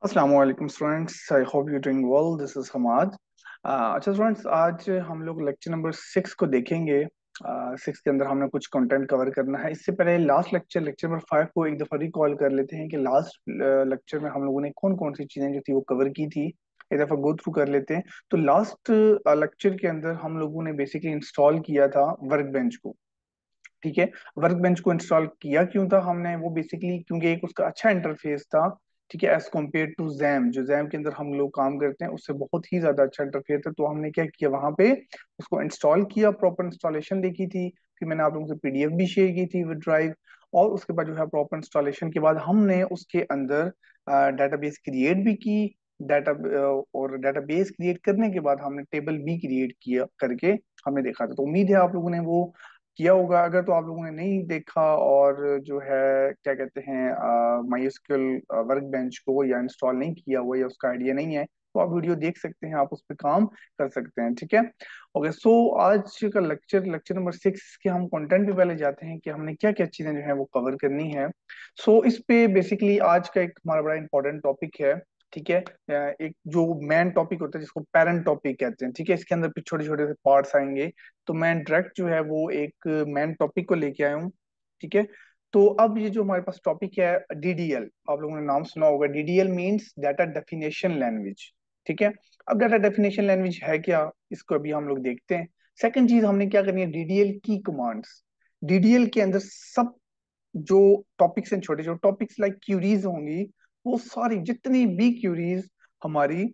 अस्सलामु अलैकुम students, I hope you doing well. This is Hammad. अच्छा स्टूडेंट्स, आज हम लोग लेक्चर नंबर 6 को देखेंगे। 6 के अंदर हमने कुछ कंटेंट कवर करना है। इससे पहले लास्ट लेक्चर लेक्चर नंबर 5 को एक दफा रिकॉल कर लेते हैं कि लास्ट लेक्चर में हम लोगों ने कौन कौन सी चीजें जो थी वो कवर की थी। एक दफा गो थ्रू कर लेते हैं। तो लास्ट लेक्चर के अंदर हम लोगों ने बेसिकली इंस्टॉल किया था वर्क बेंच को। ठीक है। वर्क बेंच को इंस्टॉल किया क्यों था हमने? वो बेसिकली क्योंकि एक उसका अच्छा इंटरफेस था। ठीक है, एज कम्पेयर टू जैम, जो जैम के अंदर हम लोग काम करते हैं उससे बहुत ही ज्यादा अच्छा इंटरफेस है। तो हमने क्या किया, वहां पे उसको इंस्टॉल किया, प्रॉपर इंस्टॉलेशन देखी थी। फिर मैंने आप लोगों से पीडीएफ भी शेयर की थी विद ड्राइव। और उसके बाद जो है प्रॉपर इंस्टॉलेशन के बाद हमने उसके अंदर डेटाबेस क्रिएट भी की। डाटा और डेटाबेस क्रिएट करने के बाद हमने टेबल भी क्रिएट किया करके हमने देखा था। तो उम्मीद है आप लोगों ने वो किया होगा। अगर तो आप लोगों ने नहीं देखा और जो है क्या कहते हैं MySQL वर्क बेंच को या इंस्टॉल नहीं किया हुआ या उसका आइडिया नहीं है, तो आप वीडियो देख सकते हैं, आप उस पर काम कर सकते हैं। ठीक है। ओके, सो आज का लेक्चर लेक्चर नंबर 6 के हम कंटेंट पे पहले जाते हैं कि हमने क्या क्या चीजें जो है वो कवर करनी है। सो इस पे बेसिकली आज का एक हमारा बड़ा इंपॉर्टेंट टॉपिक है। ठीक है। एक जो मेन टॉपिक होता है जिसको पेरेंट टॉपिक कहते हैं। ठीक है, इसके अंदर फिर छोटे छोटे से पार्ट्स आएंगे। तो मैं डायरेक्ट जो है वो एक मेन टॉपिक को लेके आया हूँ। ठीक है। तो अब ये जो हमारे पास टॉपिक है डीडीएल, आप लोगों ने नाम सुना होगा। DDL means data definition language. ठीक है। अब डाटा डेफिनेशन लैंग्वेज है क्या, इसको अभी हम लोग देखते हैं। सेकंड चीज हमने क्या करनी है, डीडीएल की कमांड्स। डीडीएल के अंदर सब जो टॉपिक्स हैं, छोटे छोटे टॉपिक्स लाइक क्यूरीज होंगी, वो सारी जितनी भी क्यूरीज हमारी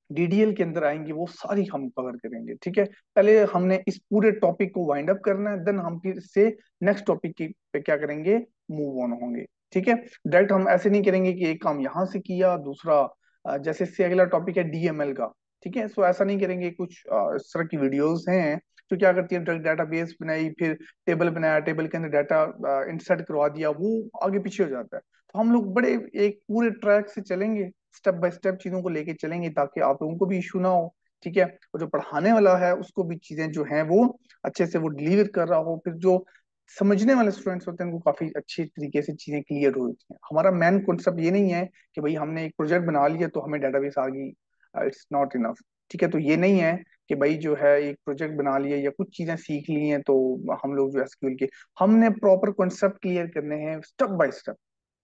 डीडीएल के अंदर आएंगी वो सारी हम कवर करेंगे। ठीक है। पहले हमने इस पूरे टॉपिक को वाइंड अप करना है, देन हम फिर से नेक्स्ट टॉपिक की पे क्या करेंगे, मूव ऑन होंगे। ठीक है। डायरेक्ट हम ऐसे नहीं करेंगे कि एक काम यहां से किया दूसरा जैसे इससे अगला टॉपिक है डीएमएल का। ठीक है, सो ऐसा नहीं करेंगे। कुछ इस तरह की वीडियोस हैं जो क्या करती है, डाटा बेस बनाई, फिर टेबल बनाया, टेबल के अंदर डाटा इंसर्ट करवा दिया, वो आगे पीछे हो जाता है। तो हम लोग बड़े एक पूरे ट्रैक से चलेंगे, स्टेप बाय स्टेप चीजों को लेके चलेंगे ताकि आप लोगों को भी इशू ना हो। ठीक है। और जो पढ़ाने वाला है उसको भी चीजें जो हैं वो अच्छे से वो डिलीवर कर रहा हो, फिर जो समझने वाले स्टूडेंट्स होते हैं उनको काफी अच्छी तरीके से चीजें क्लियर होती हैं। हमारा मेन कॉन्सेप्ट ये नहीं है कि भाई हमने एक प्रोजेक्ट बना लिया तो हमें डेटाबेस आ गई, इट्स नॉट इनफ। ठीक है। तो ये नहीं है कि भाई जो है एक प्रोजेक्ट बना लिया या कुछ चीजें सीख ली हैं तो हम लोग जो एसक्यूएल के, हमने प्रॉपर कॉन्सेप्ट क्लियर करने हैं स्टेप बाय स्टेप।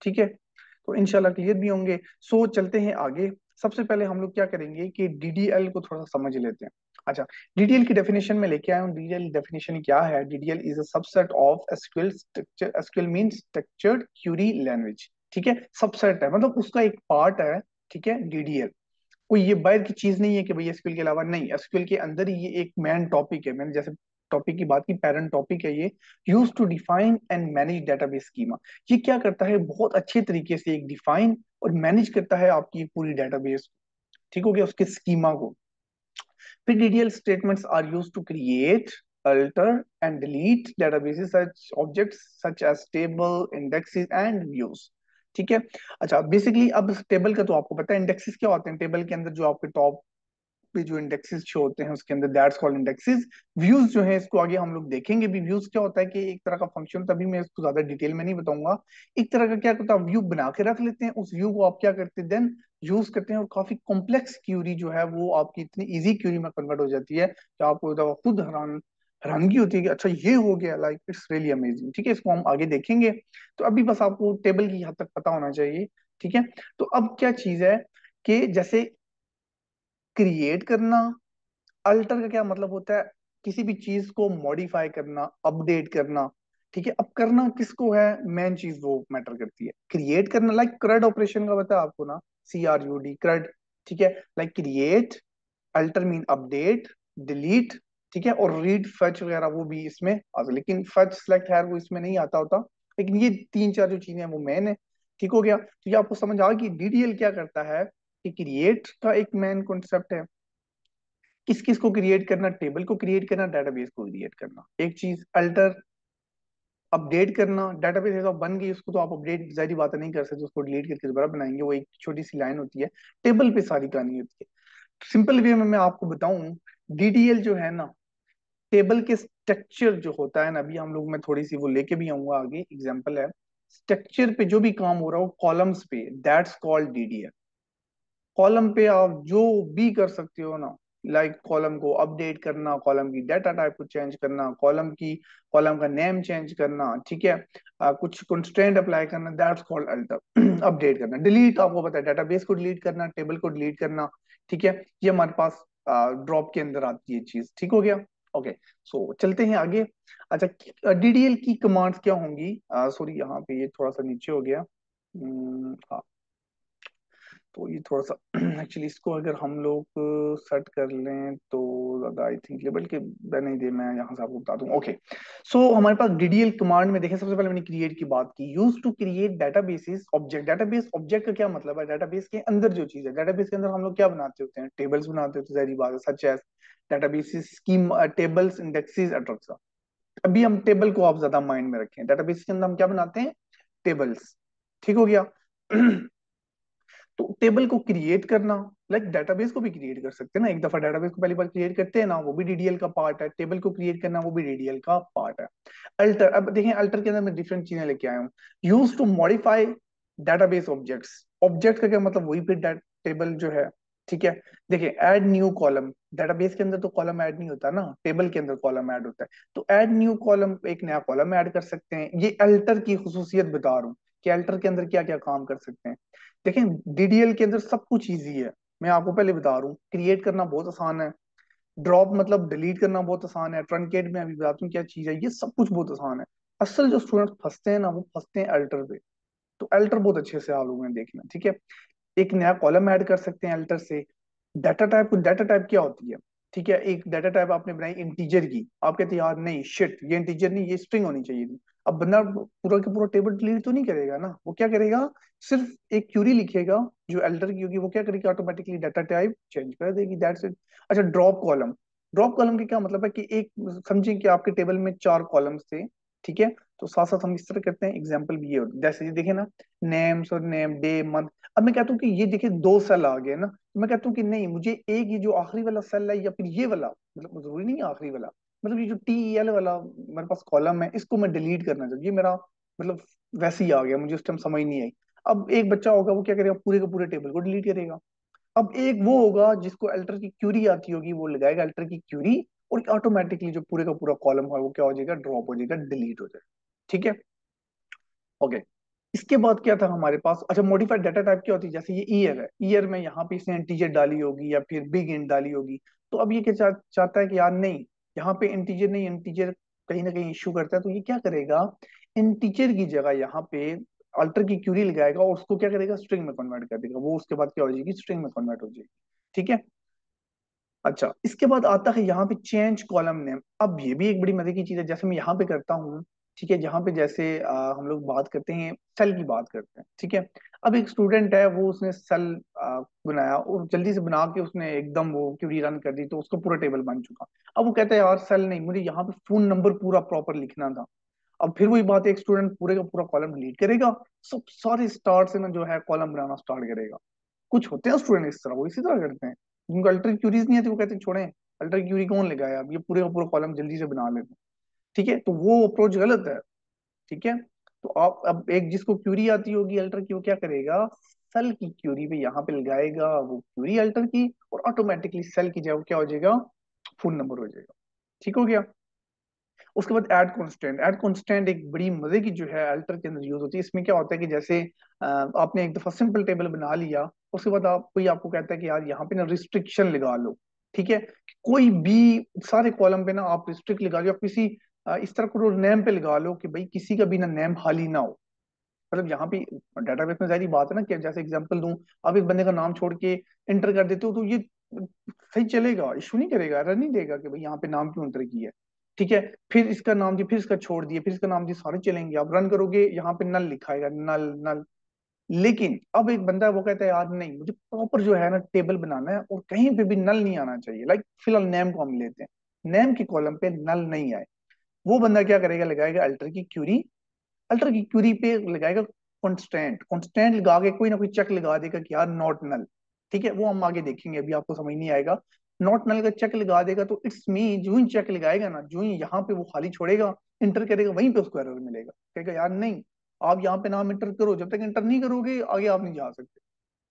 ठीक है। तो इनशाला क्लियर भी होंगे। सो चलते हैं आगे। सबसे पहले हम लोग क्या करेंगे कि डीडीएल को थोड़ा सा समझ लेते हैं। अच्छा, डीडीएल की डेफिनेशन में लेके आया हूँ। डीडीएल डेफिनेशन क्या है? DDL is a subset of SQL structure. SQL means structured Curie language. ठीक है, सबसेट है मतलब उसका एक पार्ट है। ठीक है, डीडीएल कोई ये बाहर की चीज नहीं है कि भाई एसक्यूएल के अलावा नहीं, एसक्यूएल के अंदर ही ये एक मेन टॉपिक है। मैंने जैसे टॉपिक की बात की, पेरेंट टॉपिक है ये। Use to define and manage database schema. ये क्या करता है, बहुत अच्छे तरीके से एक डिफाइन और मैनेज करता है आपकी पूरी डेटाबेस को। ठीक हो गया, उसके स्कीमा को। फिर DDL statements are use to create, alter and delete databases such objects such as table, indexes and views। ठीक है। अच्छा, बेसिकली अब टेबल का तो आपको पता है, इंडेक्सेस क्या होते हैं टेबल के अंदर, जो आपके टॉप पे जो इंडेक्सेस शो होते हैं उसके अंदर, दैट्स कॉल्ड इंडेक्सेस। व्यूज जो है इसको आगे हम लोग देखेंगे भी। व्यूज क्या होता है कि एक तरह का फंक्शन, तभी मैं इसको ज्यादा डिटेल में नहीं बताऊंगा। एक तरह का क्या होता है, व्यू बना के रख लेते हैं, उस व्यू को आप क्या करते हैं देन यूज करते हैं, और काफी कॉम्प्लेक्स क्यूरी जो है वो आपकी इतनी इजी क्यूरी में कन्वर्ट हो जाती है कि आपको तो खुद हैरानगी होती है कि अच्छा ये हो गया, लाइक इट्स रियली अमेजिंग। ठीक है, इसको हम आगे देखेंगे। तो अभी बस आपको टेबल की हद तक पता होना चाहिए। ठीक है। तो अब क्या चीज है कि जैसे क्रिएट करना, अल्टर का क्या मतलब होता है, किसी भी चीज को मॉडिफाई करना, अपडेट करना। ठीक है, अब करना किसको है, मेन चीज वो मैटर करती है। क्रिएट करना लाइक CRUD ऑपरेशन का पता है आपको ना, CRUD, CRUD। ठीक है, like create, alter mean update, delete. ठीक है, और रीड, फच वगैरह वो भी इसमें आता है, लेकिन फच सेलेक्ट है वो इसमें नहीं आता होता। लेकिन ये तीन चार जो चीजें हैं वो मेन है। ठीक हो गया, तो ये आपको समझ आ गई डीडीएल क्या करता है। कि क्रिएट का एक मेन कॉन्सेप्ट है, किस किस को क्रिएट करना, टेबल को क्रिएट करना, डाटाबेस को क्रिएट करना। एक चीज अल्टर, अपडेट करना। डाटाबेस ऐसा बन गई उसको तो आप अपडेट जारी बात नहीं कर सकते, उसको डिलीट करके दोबारा बनाएंगे, वो एक छोटी सी लाइन होती है। टेबल पे सारी कहानी होती है। सिंपल वे में मैं आपको बताऊं, डीडीएल जो है ना, टेबल के स्ट्रक्चर जो होता है ना, अभी हम लोग मैं थोड़ी सी वो लेके भी आऊंगा आगे, एग्जांपल है। स्ट्रक्चर पे जो भी काम हो रहा हो कॉलम्स पे, दैट्स कॉल्ड डीडीएल। कॉलम पे आप जो भी कर सकते हो ना, लाइक कॉलम को अपडेट करना, कॉलम की डाटा टाइप को चेंज करना, कॉलम का नेम चेंज करना, ठीक है, कुछ कंस्ट्रेंट अप्लाई करना, दैट्स कॉल्ड अल्टर। अपडेट करना, डिलीट आपको पता है, डेटाबेस को डिलीट करना, टेबल को डिलीट करना, ठीक है, ये हमारे पास ड्रॉप के अंदर आती है चीज, ठीक हो गया। ओके, सो चलते हैं आगे। अच्छा, डीडीएल की कमांड्स क्या होंगी? सॉरी, यहाँ पे ये थोड़ा सा नीचे हो गया। हाँ, तो ये थोड़ा सा एक्चुअली इसको अगर हम लोग सेट कर लें तो ज्यादा आई थिंक लेवल के नहीं दे, मैं यहाँ से आपको बता दूं। ओके, सो हमारे पास डीडीएल कमांड में देखें, सबसे पहले मैंने क्रिएट की बात की, use to create databases object. Database object का क्या मतलब है? डेटाबेस के अंदर जो चीज है, डेटाबेस के अंदर हम लोग क्या बनाते होते हैं? टेबल्स बनाते होते हैं, सारी बात है, such as databases scheme, tables, indexes etcetera. अभी हम टेबल को आप ज्यादा माइंड में रखें, डेटाबेस के अंदर हम क्या बनाते हैं? टेबल्स, ठीक हो गया। तो टेबल को क्रिएट करना, लाइक डेटाबेस को भी क्रिएट कर सकते हैं ना, एक दफा डेटाबेस को पहली बार क्रिएट करते हैं ना, वो भी डीडीएल का पार्ट है, टेबल को क्रिएट करना वो भी डीडीएल का पार्ट है। अल्टर, अब देखें अल्टर के अंदर मैं डिफरेंट चीजें लेके आया हूँ। Use to modify database objects. Object का क्या मतलब? वही फिर टेबल जो है, ठीक है। देखिए, ऐड न्यू कॉलम, डेटाबेस के अंदर तो कॉलम ऐड नहीं होता ना, टेबल के अंदर कॉलम ऐड होता है। तो ऐड न्यू कॉलम, एक नया कॉलम ऐड कर सकते हैं। ये अल्टर की खुसूसियत बता रहा हूँ कि अल्टर के अंदर क्या क्या काम कर सकते हैं। देखें, डीडीएल के अंदर सब कुछ इजी है, मैं आपको पहले बता रहा हूँ। क्रिएट करना बहुत आसान है, ड्रॉप मतलब डिलीट करना बहुत आसान है, ट्रंकेट में अभी बताता हूँ क्या चीज है, ये सब कुछ बहुत आसान है। असल जो स्टूडेंट फंसते हैं ना, वो फंसते हैं अल्टर पे। तो अल्टर बहुत अच्छे से आप लोगों ने देखना, ठीक है। एक नया कॉलम ऐड कर सकते हैं अल्टर से। डाटा टाइप क्या होती है? ठीक है, एक डाटा टाइप आपने बनाई इंटीजर की, आप कहते हैं यार नहीं शिट, ये इंटीजर नहीं, ये स्ट्रिंग होनी चाहिए थी। अब बंदा पूरा का पूरा टेबल डिलीट तो नहीं करेगा ना, वो क्या करेगा? सिर्फ एक क्यूरी लिखेगा जो अल्टर की होगी, वो क्या करेगी? ऑटोमेटिकली डाटा टाइप चेंज कर देगी, दैट्स इट। अच्छा, ड्रॉप कॉलम। ड्रॉप कॉलम का क्या मतलब है कि एक, समझिए कि आपके टेबल में 4 कॉलम्स थे, ठीक है। तो साथ साथ हम इस तरह करते हैं, एग्जाम्पल भी ये होता है, जैसे ये देखे ना, नेम्स और नेम, डे, मंथ। अब मैं कहता हूँ कि ये देखिए 2 सेल आ गए ना, तो मैं कहता हूँ कि नहीं, मुझे एक ये जो आखिरी वाला सेल है या फिर ये वाला, मतलब जरूरी नहीं है आखिरी वाला, मतलब ये जो टी एल वाला मेरे पास कॉलम है, इसको मैं डिलीट करना चाहिए, ये मेरा मतलब वैसे ही आ गया, मुझे उस टाइम समझ नहीं आई। अब एक बच्चा होगा, वो क्या करेगा? पूरे के पूरे टेबल को डिलीट करेगा। अब एक वो होगा जिसको अल्टर की क्यूरी आती होगी, वो लगाएगा अल्टर की क्यूरी, और ऑटोमेटिकली जो पूरे का पूरा कॉलम है वो क्या हो जाएगा? ड्रॉप हो जाएगा, डिलीट हो जाएगा, ठीक है। ओके, इसके बाद क्या था हमारे पास? अच्छा, मॉडिफाइड डाटा टाइप क्या होती है? जैसे ये ईयर है, ईयर में यहाँ पे इसने इंटीजर डाली होगी या फिर बिग इंट डाली होगी। तो अब ये क्या चाहता है कि यार नहीं, यहाँ पे इंटीजर नहीं, इंटीजर कहीं ना कहीं इश्यू करता है, तो ये क्या करेगा? इंटीजर की जगह यहाँ पे अल्टर की क्यूरी लगाएगा और उसको क्या करेगा? स्ट्रिंग में कन्वर्ट कर देगा, वो उसके बाद क्या हो जाएगी? स्ट्रिंग में कन्वर्ट हो जाएगी, ठीक है। अच्छा, इसके बाद आता है यहाँ पे चेंज कॉलम नेम। अब ये भी एक बड़ी मजे की चीज है, जैसे मैं यहाँ पे करता हूँ, ठीक है, जहाँ पे जैसे हम लोग बात करते हैं, सेल की बात करते हैं, ठीक है। अब एक स्टूडेंट है, वो उसने सेल बनाया और जल्दी से बना के उसने एकदम वो क्यूरी रन कर दी, तो उसको पूरा टेबल बन चुका। अब वो कहता है यार सेल नहीं, मुझे यहाँ पे फोन नंबर पूरा प्रॉपर लिखना था। अब फिर वही बात है, एक स्टूडेंट पूरे का पूरा कॉलम डिलीट करेगा, सब सारे स्टार्ट से ना जो है कॉलम बनाना स्टार्ट करेगा। कुछ होते हैं स्टूडेंट इस तरह, वो इसी तरह करते हैं, उनको अल्टर क्यूरीज नहीं आती, वो कहते हैं छोड़ें, अल्टर क्यूरी कौन लगाया, अब ये पूरे का पूरा कॉलम जल्दी से बना लेते हैं, ठीक है। तो वो अप्रोच गलत है, ठीक है। तो आप अब एक जिसको क्यूरी आती होगी अल्टर की, वो क्या करेगा? सेल की क्यूरी पे यहाँ पे लगाएगा वो क्यूरी अल्टर की, और ऑटोमेटिकली सेल की जगह क्या हो जाएगा? फोन नंबर हो जाएगा, ठीक हो गया। उसके बाद ऐड कॉन्स्टेंट। ऐड कॉन्स्टेंट एक बड़ी मजे की जो है अल्टर के अंदर यूज होती है। इसमें क्या होता है कि जैसे आपने एक दफा सिंपल टेबल बना लिया, उसके बाद आप कोई आपको कहता है कि यार यहाँ पे ना रिस्ट्रिक्शन लगा लो, ठीक है। कोई भी सारे कॉलम पे ना आप रिस्ट्रिक्ट लगा लो, या किसी इस तरह को नेम पे लगा लो कि भाई किसी का भी ना नेम खाली ना हो। मतलब यहाँ पे डाटाबेस में सारी बात है ना, कि जैसे एग्जांपल दूं, आप एक बंदे का नाम छोड़ के इंटर कर देते हो, तो ये सही चलेगा, इशू नहीं करेगा, एरर नहीं देगा कि भाई यहाँ पे नाम क्यों इंटर किया है, ठीक है। फिर इसका नाम दिया, फिर इसका छोड़ दिया, फिर इसका नाम दिया, सारे चलेंगे। आप रन करोगे, यहाँ पे नल लिखाएगा, नल नल। लेकिन अब एक बंदा है, वो कहता है यार नहीं, मुझे प्रॉपर जो है ना टेबल बनाना है और कहीं पे भी नल नहीं आना चाहिए, लाइक फिलहाल नेम को हम लेते हैं, नेम के कॉलम पे नल नहीं आए। वो बंदा क्या करेगा? लगाएगा अल्टर की क्यूरी, अल्टर की क्यूरी पे लगाएगा कॉन्स्टेंट, कॉन्स्टेंट लगा के कोई ना कोई चेक लगा देगा कि यार नॉट नल, ठीक है। वो हम आगे देखेंगे, अभी आपको समझ नहीं आएगा। नॉट नल का चेक लगा देगा, तो इट्स मी, जो ही चेक लगाएगा ना, जो ही यहाँ पे वो खाली छोड़ेगा, इंटर करेगा, वहीं पे उसको एरर मिलेगा, कहेगा यार नहीं, आप यहाँ पे नाम इंटर करो, जब तक इंटर नहीं करोगे आगे आप नहीं जा सकते।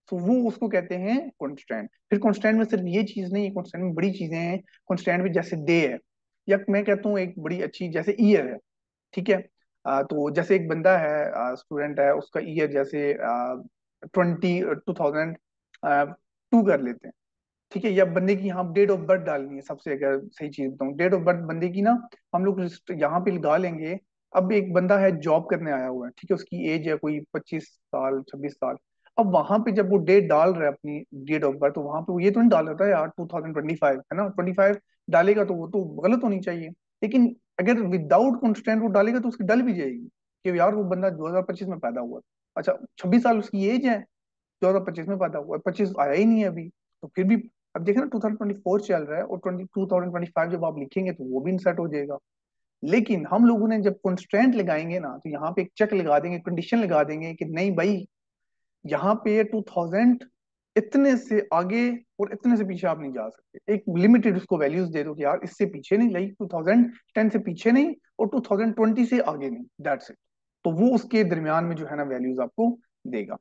तो वो उसको कहते हैं कॉन्स्टेंट। फिर कॉन्स्टेंट में सिर्फ ये चीज नहीं है, कॉन्स्टेंट में बड़ी चीजें हैं। कॉन्स्टेंट में जैसे डे है, या मैं कहता हूँ एक बड़ी अच्छी जैसे ईयर है, ठीक है। तो जैसे एक बंदा है, स्टूडेंट है, उसका ईयर जैसे 2002 कर लेते हैं, ठीक है। या बंदे की यहाँ डेट ऑफ बर्थ डालनी है, सबसे अगर सही चीज बताऊँ, डेट ऑफ बर्थ बंदे की ना हम लोग यहाँ पे लगा लेंगे। अब एक बंदा है जॉब करने आया हुआ है, ठीक है, उसकी एज है कोई 25 साल 26 साल। अब वहां पे जब वो डेट डाल रहा है अपनी डेट ऑफ बर्थ, तो वहां पे वो ये तो नहीं डाल रहा था यार 2025 है ना, 25 डालेगा तो वो तो गलत होनी चाहिए। लेकिन अगर विदाउट कॉन्स्टेंट वो डालेगा तो उसकी डल भी जाएगी कि यार वो बंदा 2025 में पैदा हुआ था। अच्छा, 26 साल उसकी एज है, 2025 में पैदा हुआ है, 25 आया ही नहीं है अभी। तो फिर भी अब देखें ना, 2024 चल रहा है और 2025 जब आप लिखेंगे तो वो भी इंसर्ट हो जाएगा। लेकिन हम लोगों ने जब कंस्ट्रेंट लगाएंगे ना, तो यहाँ पे एक चेक लगा देंगे, कंडीशन लगा देंगे कि नहीं भाई, यहाँ पे 2000 इतने से आगे और इतने से पीछे आप नहीं जा सकते। एक लिमिटेड उसको वैल्यूज दे दो कि यार इससे पीछे नहीं, लाइक 2010 से पीछे नहीं और 2020 से आगे नहीं, दैट्स इट। तो वो उसके दरमियान में जो है ना वैल्यूज आपको देगा।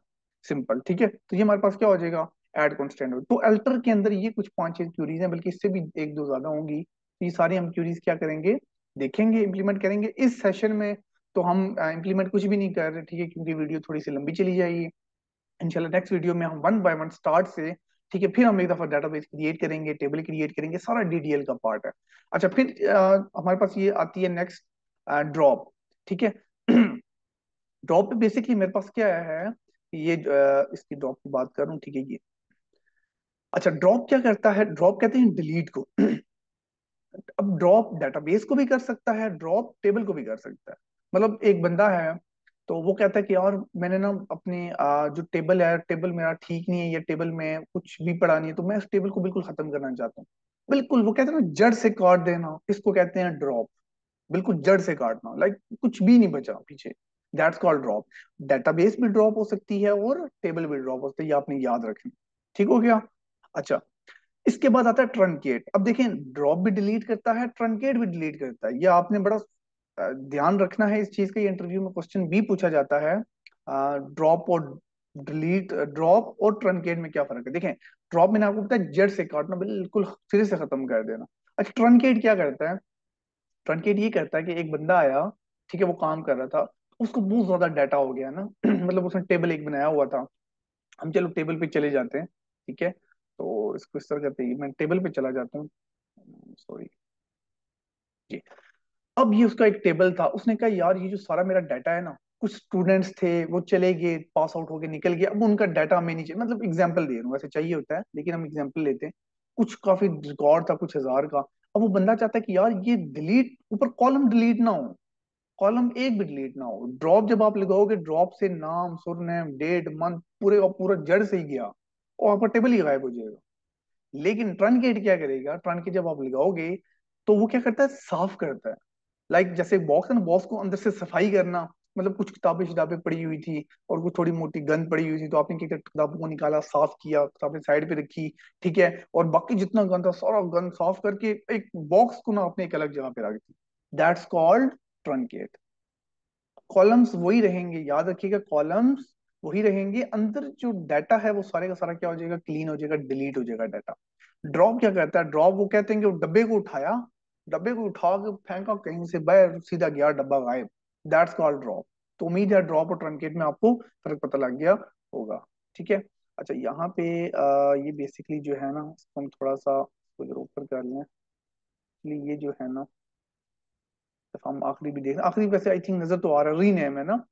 सिंपल, ठीक है। तो ये हमारे पास क्या हो जाएगा, एड कॉन्स्टेंट। तो अल्टर के अंदर ये कुछ 5-6 क्यूरीज हैं, बल्कि इससे भी एक दो ज्यादा होंगी। तो ये सारी हम क्यूरीज क्या करेंगे, देखेंगे, इंप्लीमेंट करेंगे इस सेशन में। तो हम इंप्लीमेंट कुछ भी नहीं कर रहे, ठीक है, क्योंकि वीडियो थोड़ी सी लंबी चली जाएगी। इंशाल्लाह नेक्स्ट वीडियो में हम वन बाय वन स्टार्ट से, ठीक है, फिर हम एक दफा डाटाबेस क्रिएट करेंगे, टेबल क्रिएट करेंगे, सारा डीडीएल का पार्ट है। अच्छा, फिर हमारे पास ये आती है नेक्स्ट, ड्रॉप, ठीक है। ड्रॉप पे बेसिकली मेरे पास क्या है, ये इसकी ड्रॉप की बात करूं, ठीक है ये। अच्छा, ड्रॉप क्या करता है, ड्रॉप कहते हैं डिलीट को। अब ड्रॉप डेटाबेस को भी कर सकता है, ड्रॉप टेबल को भी कर सकता है। मतलब एक बंदा है, तो वो कहता है कि यार मैंने ना अपने जो टेबल है, टेबल मेरा ठीक नहीं है, या टेबल में कुछ भी पड़ा नहीं है, तो मैं उस टेबल को बिल्कुल खत्म करना चाहता हूँ। बिल्कुल, वो कहते हैं ना जड़ से काट देना, इसको कहते हैं ड्रॉप। बिल्कुल जड़ से काटना, लाइक कुछ भी नहीं बचा पीछे, दैट्स कॉल्ड ड्रॉप। डेटाबेस भी ड्रॉप हो सकती है और टेबल भी ड्रॉप हो सकती है, ये आपने याद रखना। ठीक हो गया। अच्छा, इसके बाद आता है ट्रंकेट। अब देखें, ड्रॉप भी डिलीट करता है, ट्रंकेट भी डिलीट करता है। ये आपने बड़ा ध्यान रखना है इस चीज का, ये इंटरव्यू में क्वेश्चन भी पूछा जाता है। ड्रॉप और डिलीट, ड्रॉप और ट्रंकेट में क्या फर्क है, देखें। ड्रॉप मैंने आपको बताया जड़ से काटना, बिल्कुल सिरे से खत्म कर देना। अच्छा, ट्रंकेट क्या करता है, ट्रंकेट ये करता है कि एक बंदा आया, ठीक है, वो काम कर रहा था, उसको बहुत ज्यादा डाटा हो गया ना। मतलब उसने टेबल एक बनाया हुआ था। हम चलो टेबल पे चले जाते हैं, ठीक है। तो इसको इस तरह करते हैं, मैं टेबल पे चला जाता हूँ, सॉरी जी। अब ये उसका एक टेबल था, उसने कहा यार ये जो सारा मेरा डाटा है ना, कुछ स्टूडेंट्स थे वो चले गए, पास आउट होके निकल गए, अब उनका डाटा हमें नहीं चाहिए। मतलब एग्जांपल दे रहा हूँ, वैसे चाहिए होता है लेकिन हम एग्जांपल लेते हैं। कुछ काफी रिकॉर्ड था कुछ हजार का। अब वो बंदा चाहता है कि यार ये डिलीट, ऊपर कॉलम डिलीट ना हो, कॉलम एक भी डिलीट ना हो। ड्रॉप जब आप लगाओगे, ड्रॉप से नाम, सुरनेम, डेट, मंथ, पूरे और पूरा जड़ से ही गया और आपका टेबल ही गायब हो जाएगा। लेकिन ट्रनकेट क्या करेगा, ट्रनकेट जब आप लगाओगे तो वो क्या करता है, साफ करता है। लाइक जैसे बॉक्स है ना, बॉक्स को अंदर से सफाई करना। मतलब कुछ किताबें शिताबें पड़ी हुई थी और कुछ थोड़ी मोटी गंद पड़ी हुई थी, तो आपने क्या किया, किताबों को निकाला, साफ किया, किताबें साइड पे रखी, ठीक है। और बाकी जितना गंद था सारा गंद साफ करके एक बॉक्स को ना आपने एक अलग जगह पे रख दी, दैट्स कॉल्ड ट्रंकेट। कॉलम्स वही रहेंगे, याद रखिएगा, कॉलम्स वही रहेंगे, अंदर जो डाटा है वो सारे का सारा क्या हो जाएगा, क्लीन हो जाएगा, डिलीट हो जाएगा डाटा। ड्रॉप क्या करता है, ड्रॉप वो कहते हैं कि वो डब्बे को उठाया, डब्बे को उठा के फेंका कहीं से बाहर, सीधा गया डब्बा गायब, दैट्स कॉल्ड ड्रॉप। तो उम्मीद है ड्रॉप और ट्रंकेट में आपको फर्क पता लग गया होगा, ठीक है। अच्छा, यहाँ पे ये बेसिकली जो है ना, इसको हम थोड़ा सा कुछ ऊपर कर लें। इसलिए ये जो है ना, तो हम आखिरी भी देख, आखिरी वैसे आई थिंक नजर तो आ रहा है, रीनेम है ना।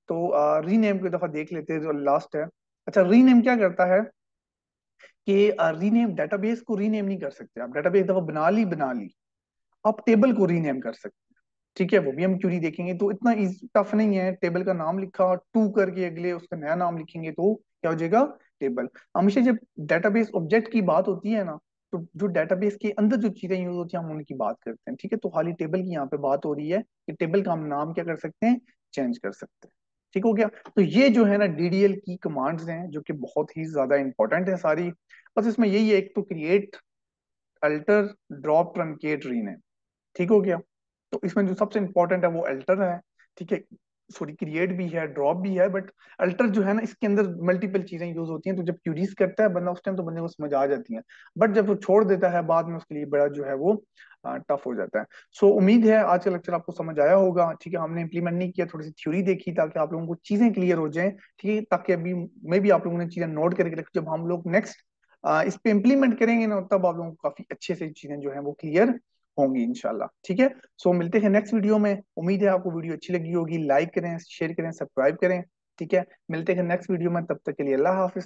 तो रीनेम को एक दफा देख लेते हैं, जो लास्ट है। अच्छा, रीनेम क्या करता है कि रीनेम, डेटाबेस को रीनेम नहीं कर सकते आप, डेटाबेस एक दफा बना ली, आप टेबल को रीनेम कर सकते हैं, ठीक है। वो भी हम क्यूरी देखेंगे, तो इतना टफ नहीं है। टेबल का नाम लिखा, टू करके अगले उसका नया नाम लिखेंगे तो क्या हो जाएगा, टेबल। हमेशा जब डेटाबेस ऑब्जेक्ट की बात होती है ना, तो जो डेटाबेस के अंदर जो चीजें यूज होती हैं हम उनकी बात करते हैं, ठीक है। तो खाली टेबल की यहाँ पे बात हो रही है कि टेबल का हम नाम क्या कर सकते हैं, चेंज कर सकते हैं। ठीक हो गया। तो ये जो है ना डीडीएल की कमांड्स हैं, जो कि बहुत ही ज्यादा इंपॉर्टेंट है सारी। बस इसमें यही है, एक तो create, alter, drop, truncate, rename. ठीक हो गया। तो इसमें जो सबसे इंपॉर्टेंट है वो अल्टर है, ठीक है। सॉरी क्रिएट भी है, ड्रॉप भी है, बट अल्टर जो है ना, इसके अंदर मल्टीपल चीजें यूज होती हैं। तो जब क्यूरीज करता है बंदा उस टाइम तो बंदे को समझ आ जाती है, बट जब वो छोड़ देता है बाद में उसके लिए बड़ा जो है वो टफ हो जाता है। सो उम्मीद है आज का लेक्चर आपको समझ आया होगा। ठीक है, हमने इंप्लीमेंट नहीं किया, थोड़ी सी थ्योरी देखी ताकि आप लोगों को चीजें क्लियर हो जाएं। ठीक है, ताकि अभी मे भी आप लोगों ने चीजें नोट करके रखी, जब हम लोग नेक्स्ट इस पे इम्प्लीमेंट करेंगे ना, तब आप लोगों को काफी अच्छे से चीजें जो है वो क्लियर होंगी इंशाल्लाह। ठीक है, सो मिलते हैं नेक्स्ट वीडियो में। उम्मीद है आपको वीडियो अच्छी लगी होगी। लाइक करें, शेयर करें, सब्सक्राइब करें। ठीक है, मिलते हैं नेक्स्ट वीडियो में, तब तक के लिए अल्लाह हाफिज।